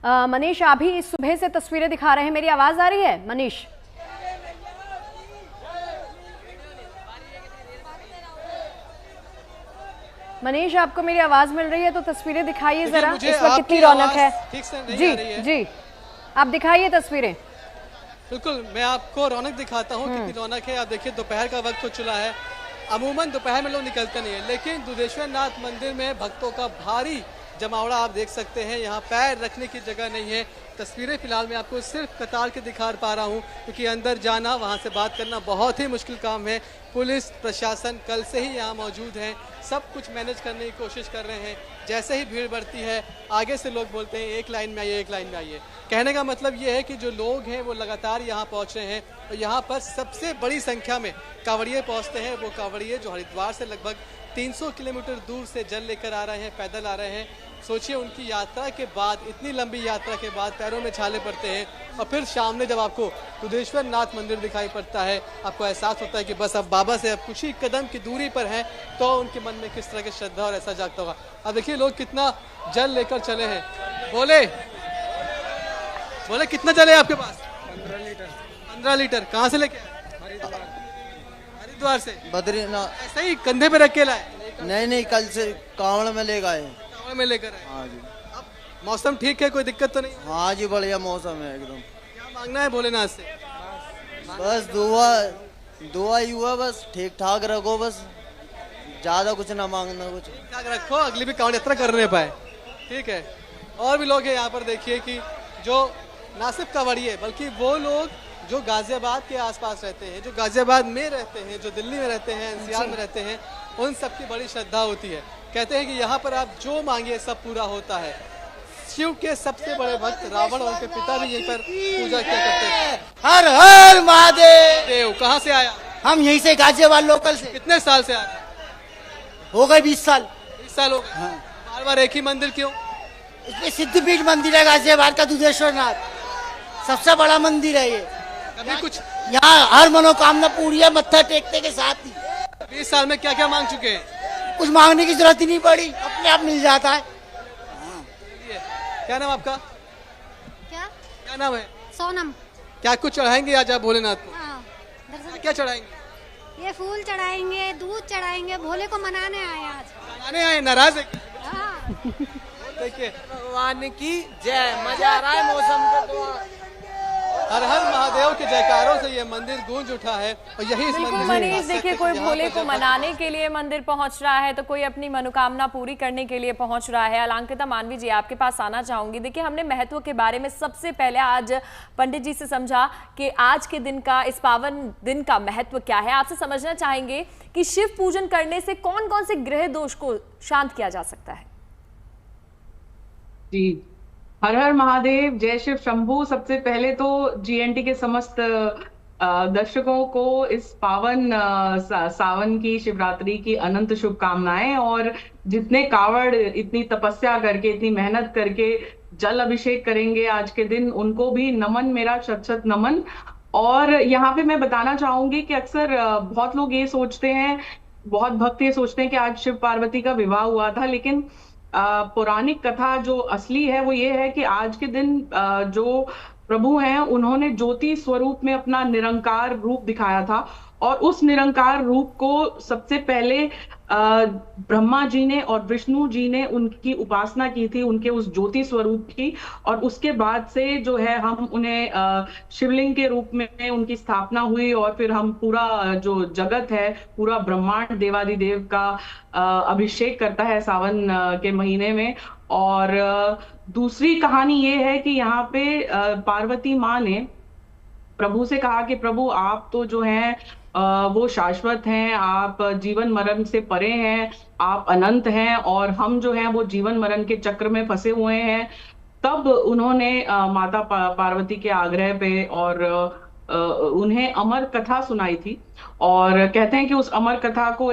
मनीष, आप ही इस सुबह से तस्वीरें दिखा रहे हैं, मेरी आवाज आ रही है मनीष? मनीष, आपको मेरी आवाज मिल रही है तो तस्वीरें दिखाइए जरा। इस वक्त कितनी रौनक है। ठीक से नहीं जी आ रही है। जी, आप दिखाइए तस्वीरें। बिल्कुल, मैं आपको रौनक दिखाता हूँ कितनी रौनक है। आप देखिए दोपहर का वक्त हो चुका है। अमूमन दोपहर में लोग निकलते नहीं है, लेकिन दुधेश्वर नाथ मंदिर में भक्तों का भारी जमावड़ा आप देख सकते हैं। यहाँ पैर रखने की जगह नहीं है। तस्वीरें फिलहाल मैं आपको सिर्फ कतार के दिखा पा रहा हूँ, क्योंकि अंदर जाना, वहाँ से बात करना बहुत ही मुश्किल काम है। पुलिस प्रशासन कल से ही यहाँ मौजूद है, सब कुछ मैनेज करने की कोशिश कर रहे हैं। जैसे ही भीड़ बढ़ती है, आगे से लोग बोलते हैं एक लाइन में आइए, एक लाइन में आइए। कहने का मतलब ये है कि जो लोग हैं वो लगातार यहाँ पहुँच रहे हैं, और यहाँ पर सबसे बड़ी संख्या में कांवड़िए पहुँचते हैं। वो कांवड़िए जो हरिद्वार से लगभग 300 किलोमीटर दूर से जल लेकर आ रहे हैं, पैदल आ रहे हैं। सोचिए, उनकी यात्रा के बाद, इतनी लंबी यात्रा के बाद पैरों में छाले पड़ते हैं, और फिर सामने जब आपको दुधेश्वर नाथ मंदिर दिखाई पड़ता है, आपको एहसास होता है कि बस अब बाबा से अब कुछ ही कदम की दूरी पर हैं, तो उनके मन में किस तरह की श्रद्धा और ऐसा जागता होगा। अब देखिए लोग कितना जल लेकर चले हैं। बोले बोले कितना जल है आपके पास? 15 लीटर। 15 लीटर कहाँ से लेके आए? हरिद्वार से। बद्रीनाथ। ऐसा ही कंधे पे रख के लाए? नहीं, कल से कांवड़ में ले गए। कांवड़ में लेकर आए? हाँ जी। अब मौसम ठीक है, कोई दिक्कत तो नहीं? हाँ जी, बढ़िया मौसम है एकदम। क्या मांगना है भोलेनाथ से? बस दुआ ही हुआ, बस ठीक ठाक रखो, बस ज्यादा कुछ ना मांगना कुछ। ठीक ठाक रखो, अगली भी कांवड़ यात्रा करने पाए। ठीक है। और भी लोग हैं यहाँ पर, देखिए कि जो ना सिर्फ कांवड़िए बल्कि वो लोग जो गाजियाबाद के आसपास रहते हैं, जो गाजियाबाद में रहते हैं, जो दिल्ली में रहते हैं, एनसीआर में रहते हैं, उन सबकी बड़ी श्रद्धा होती है। कहते हैं कि यहाँ पर आप जो मांगिए सब पूरा होता है। शिव के सबसे बड़े भक्त रावण और उनके पिता भी यहीं पर पूजा किया करते हैं। हर हर महादेव। देव कहाँ से आया? हम यहीं से गाजियाबाद लोकल से। कितने साल से आ रहे हैं? हो गए 20 साल। 20 साल हो गए। हाँ। बार बार एक ही मंदिर क्यों? इसमें सिद्धपीठ मंदिर है गाजियाबाद का, दुधेश्वर नाथ सबसे बड़ा मंदिर है ये। कभी कुछ यहाँ हर मनोकामना पूरी है, मत्था टेकने के साथ ही। 20 साल में क्या क्या मांग चुके हैं? कुछ मांगने की जरूरत ही नहीं पड़ी, अपने आप मिल जाता है। क्या नाम आपका? क्या नाम है? सोनम। क्या कुछ चढ़ाएंगे आज आप भोलेनाथ को? हाँ, दरअसल क्या चढ़ाएंगे? ये फूल चढ़ाएंगे, दूध चढ़ाएंगे, भोले को मनाने आए आज। आने आए, नाराज है? हाँ। देखिए, भगवान की जय। मजा आ रहा है मौसम को तो। हर हर महादेव के जयकारों से ये मंदिर गूंज उठा है, और यही इस बिल्कुल मंदिर मनीष, देखिए कोई भोले को मनाने के लिए मंदिर पहुंच रहा है, तो कोई अपनी मनोकामना पूरी करने के लिए पहुंच रहा है। अलंकृता मानवी जी, आपके पास आना चाहूंगी। देखिए, हमने महत्व के बारे में सबसे पहले आज पंडित जी से समझा कि आज के दिन का, इस पावन दिन का महत्व क्या है। आपसे समझना चाहेंगे कि शिव पूजन करने से कौन कौन से ग्रह दोष को शांत किया जा सकता है? जी, हर हर महादेव, जय शिव शंभू। सबसे पहले तो जीएनटी के समस्त दर्शकों को इस पावन सावन की शिवरात्रि की अनंत शुभकामनाएं। और जितने कावड़ इतनी तपस्या करके, इतनी मेहनत करके जल अभिषेक करेंगे आज के दिन, उनको भी नमन, मेरा शत शत नमन। और यहाँ पे मैं बताना चाहूंगी कि अक्सर बहुत लोग ये सोचते हैं, बहुत भक्त ये सोचते हैं कि आज शिव पार्वती का विवाह हुआ था, लेकिन पौराणिक कथा जो असली है वो ये है कि आज के दिन जो प्रभु हैं उन्होंने ज्योति स्वरूप में अपना निरंकार रूप दिखाया था, और उस निरंकार रूप को सबसे पहले ब्रह्मा जी ने और विष्णु जी ने उनकी उपासना की थी, उनके उस ज्योति स्वरूप की। और उसके बाद से जो है हम उन्हें शिवलिंग के रूप में उनकी स्थापना हुई, और फिर हम पूरा जो जगत है, पूरा ब्रह्मांड देवादिदेव का अभिषेक करता है सावन के महीने में। और दूसरी कहानी ये है कि यहाँ पे पार्वती माँ ने प्रभु से कहा कि प्रभु आप तो जो हैं वो शाश्वत हैं, आप जीवन मरण से परे हैं, आप अनंत हैं, और हम जो हैं वो जीवन मरण के चक्र में फंसे हुए हैं। तब उन्होंने माता पार्वती के आग्रह पे और उन्हें अमर कथा सुनाई थी। और कहते हैं कि उस अमर कथा को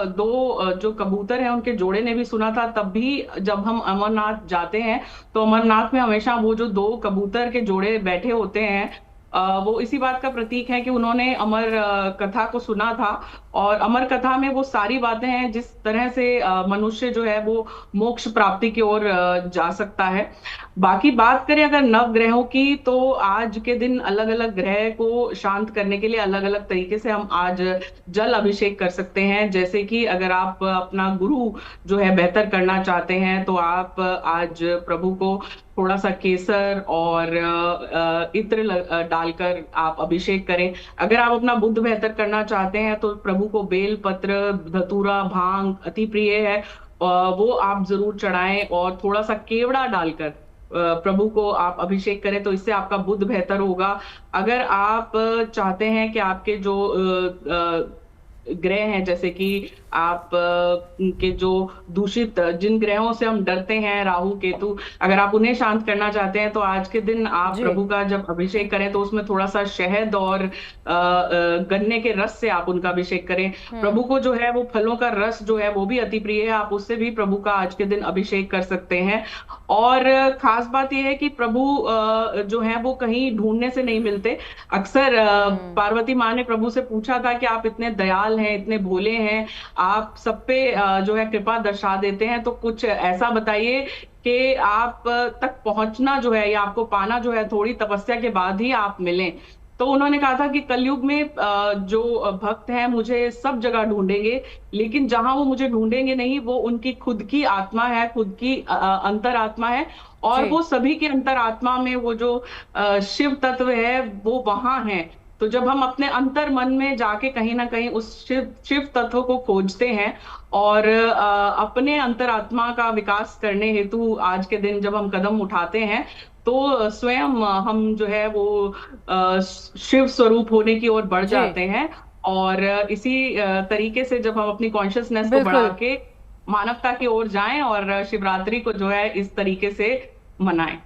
दो जो कबूतर हैं उनके जोड़े ने भी सुना था। तब भी जब हम अमरनाथ जाते हैं तो अमरनाथ में हमेशा वो जो दो कबूतर के जोड़े बैठे होते हैं, वो इसी बात का प्रतीक है कि उन्होंने अमर कथा को सुना था, और अमर कथा में वो सारी बातें हैं जिस तरह से मनुष्य जो है वो मोक्ष प्राप्ति की ओर जा सकता है। बाकी बात करें अगर नव ग्रहों की, तो आज के दिन अलग अलग ग्रह को शांत करने के लिए अलग अलग तरीके से हम आज जल अभिषेक कर सकते हैं। जैसे कि अगर आप अपना गुरु जो है बेहतर करना चाहते हैं, तो आप आज प्रभु को थोड़ा सा केसर और इत्र डालकर आप अभिषेक करें। अगर आप अपना बुद्ध बेहतर करना चाहते हैं, तो प्रभु को बेल पत्र, धतूरा, भांग अति प्रिय है, वो आप जरूर चढ़ाएं, और थोड़ा सा केवड़ा डालकर प्रभु को आप अभिषेक करें, तो इससे आपका बुद्ध बेहतर होगा। अगर आप चाहते हैं कि आपके जो ग्रह हैं, जैसे कि आप के जो दूषित जिन ग्रहों से हम डरते हैं, राहु केतु, अगर आप उन्हें शांत करना चाहते हैं, तो आज के दिन आप प्रभु का जब अभिषेक करें तो उसमें थोड़ा सा शहद और गन्ने के रस से आप उनका अभिषेक करें। प्रभु को जो है वो फलों का रस जो है वो भी अति प्रिय है, आप उससे भी प्रभु का आज के दिन अभिषेक कर सकते हैं। और खास बात यह है कि प्रभु जो है वो कहीं ढूंढने से नहीं मिलते। अक्सर पार्वती माँ ने प्रभु से पूछा था कि आप इतने दयाल हैं, इतने भोले हैं, आप सब पे जो है कृपा दर्शा देते हैं, तो कुछ ऐसा बताइए कि आप तक पहुंचना जो है या आपको पाना जो है थोड़ी तपस्या के बाद ही आप मिलें। तो उन्होंने कहा था कि कलयुग में जो भक्त हैं मुझे सब जगह ढूंढेंगे, लेकिन जहां वो मुझे ढूंढेंगे नहीं, वो उनकी खुद की आत्मा है, खुद की अंतरात्मा है, और वो सभी के अंतरात्मा में वो जो शिव तत्व है वो वहां है। तो जब हम अपने अंतर मन में जाके कहीं ना कहीं उस शिव तत्व को खोजते हैं और अपने अंतरात्मा का विकास करने हेतु आज के दिन जब हम कदम उठाते हैं, तो स्वयं हम जो है वो शिव स्वरूप होने की ओर बढ़ जाते हैं। और इसी तरीके से जब हम अपनी कॉन्शियसनेस को बढ़ा के मानवता की ओर जाएं और शिवरात्रि को जो है इस तरीके से मनाएं।